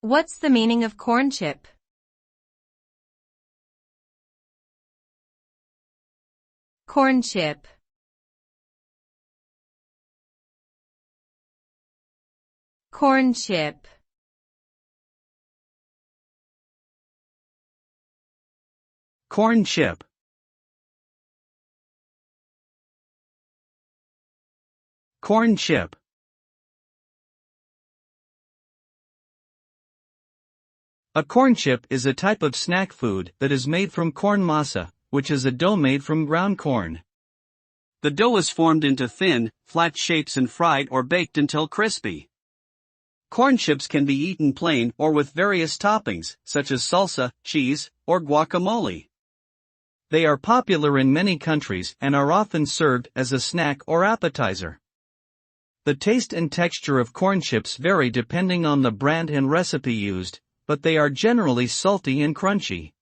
What's the meaning of corn chip? Corn chip. Corn chip. Corn chip. Corn chip. A corn chip is a type of snack food that is made from corn masa, which is a dough made from ground corn. The dough is formed into thin, flat shapes and fried or baked until crispy. Corn chips can be eaten plain or with various toppings, such as salsa, cheese, or guacamole. They are popular in many countries and are often served as a snack or appetizer. The taste and texture of corn chips vary depending on the brand and recipe used, but they are generally salty and crunchy.